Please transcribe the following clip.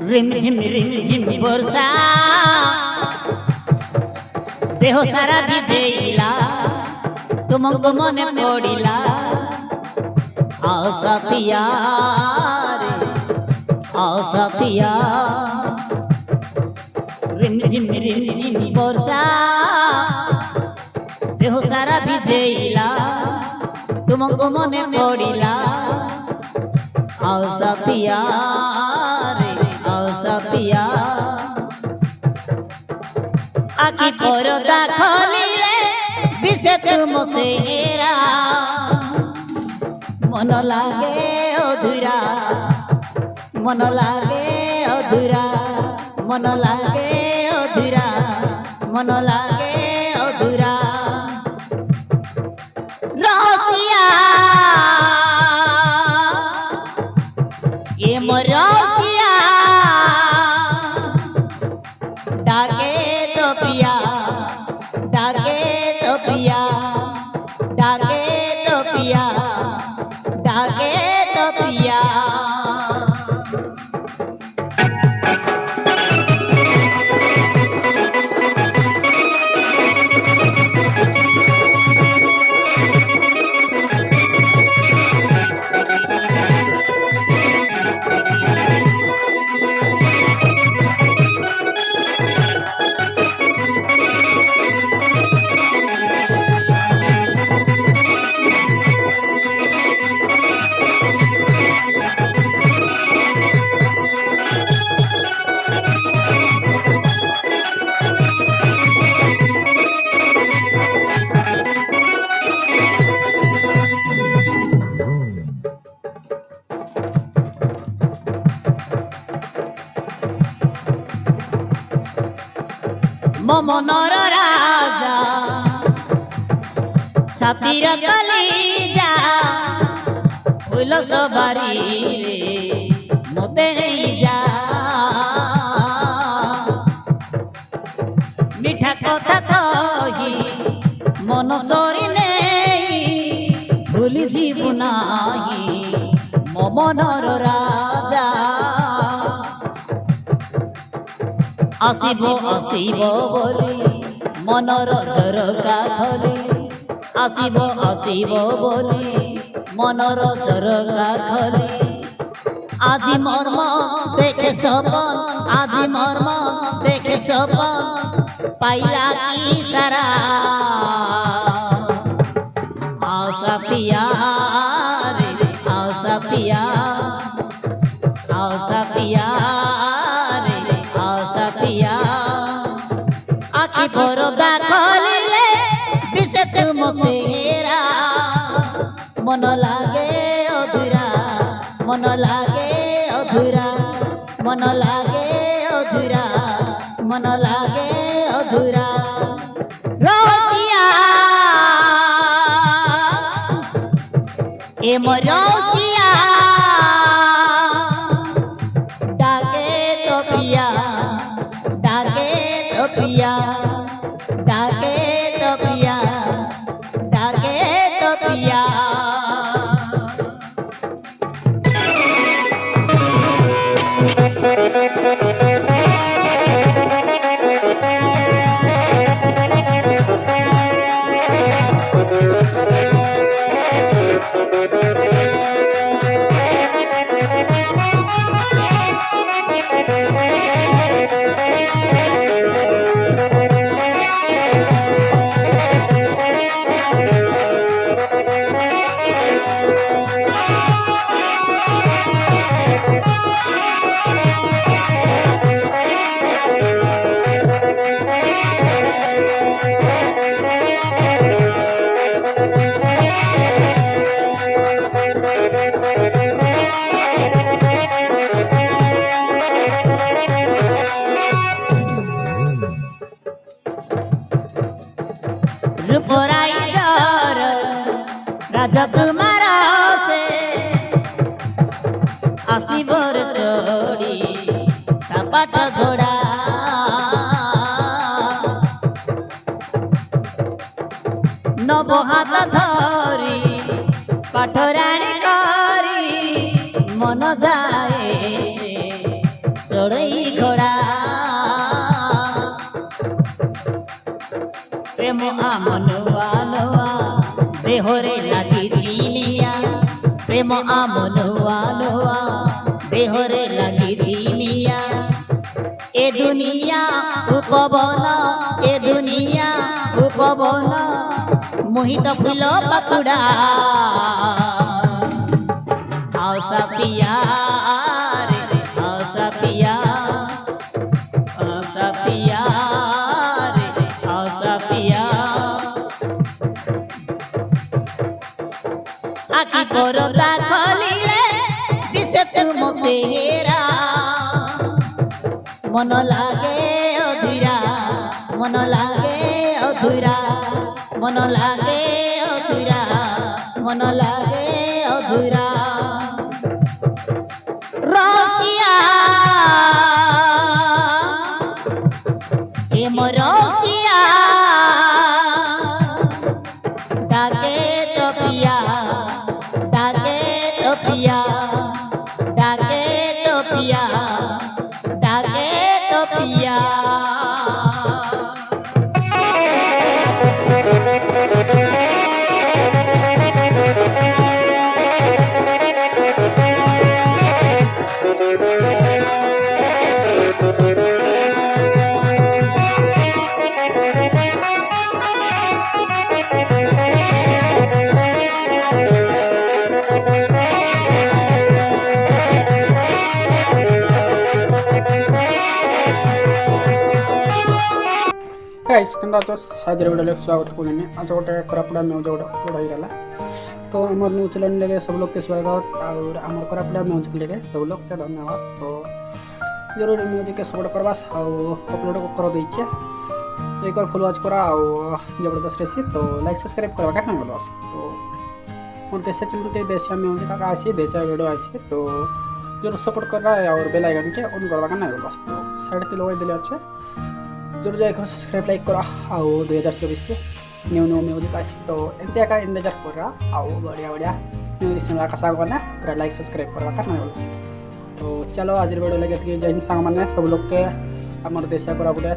রিমঝিম বর্ষা দেহ সারা ভিজেইলা তোমাকে মনে পড়িলা আও সাথিয়া রে আও সাথিয়া রিমঝিম বর্ষা দেহ সারা ভিজেইলা তোমাকে মনে পড়িলা আও সাথিয়া রে আও সাথিয়া আকি পরদা খলিলে দিশে তুম চেহারা মন লাগে অধুরা মন লাগে অধুরা মন লাগে অধুরা মন লাগে অধুরা রসিয়া এ মরসিয়া ডাকে তো পিয়া ডাকে তো পিয়া ডাকে তো পিয়া ডাকে তো পিয়া মমনর রাজা ছাতির কলিজা হইল সবারি রে মতে যা মিঠা কথা কহি মন সরি নেই ভুলি জীব নাহি মমনর রাজা আসিব আসিব বলি মনর ঝরকা খলি আসিব আসিব বলি মনর ঝরকা খলি আজি মর্ম দেখে সপন আজি মর্ম দেখে সপন পাইলা কি সারা আশা পিয়া রে আশা পিয়া আশা পিয়া রে আশা পিয়া আখি পরদা খলিলে দিশে তুম চেহারা মন লাগে অধুরা মন লাগে অধুরা মন লাগে অধুরা মন লাগে অধুরা রসিয়া এ মরসিয়া ডাকে তো পিয়া ডাকে তো পিয়া ডাকে তো পিয়া ডাকে তো পিয়া रूपराई जर राजकुमार से आसिबर चढ़ी कापाट घोड़ा नव हाथ धरी पाठराणी करी मन जाए से চড়ই ঘোড়া প্রেম আমনুয়া নোয়া দেহরে লাগিছি নিয়া প্রেম আমনুয়া নোয়া দেহরে লাগিছি নিয়া এ দুনিয়া উপবন এ দুনিয়া উপবন মোহিত ফুল পাকুড়া आओ सपिया रे आओ सपिया रे आओ सपिया आखि परदा खोलिले दिसे तुम चेहरा मन लागे अधूरा मन लागे अधूरा मन लागे अधूरा मन लागे अधूरा रसिया ए मोरसिया डाके तो पिया डाके तो पिया डाके तो पिया डाके तो पिया गाइस केनता तो साजरे वीडियो स्वागत कोनी आज गोटे कोरापुटा न्यूज गोटे अपलोड हो गला तो हमर न्यूज चैनल लगे सब लोग के स्वागत और हमर कोरापुटा न्यूज लगे सब लोग के धन्यवाद तो जरूर न्यूज के सपोर्ट करबास और अपलोड कर दैछे एक बार फॉलो करा और जबरदस्त रेसी तो लाइक सब्सक्राइब करबा का नहीं बस तो मोर देश चैनल के देशिया न्यूज का आसी देशिया वीडियो आसी तो जरूर सपोर्ट कर रहा है और बेल आइकन के ऑन करबा का नहीं बस तो साइड पे लगा दिले अच्छे जरूर जाकर सब्सक्राइब लाइक करा आओ 2024 के न्यू न्यू म्यूजिक आसी तो एंतिया का इंतजार कर रहा आओ बढ़िया बढ़िया म्यूजिक सुनवा का साग बना पूरा लाइक सब्सक्राइब करवा का नहीं तो चलो आज वीडियो लगे जय हिंद सांग माने सब लोग के हमर देशिया कोरापुटा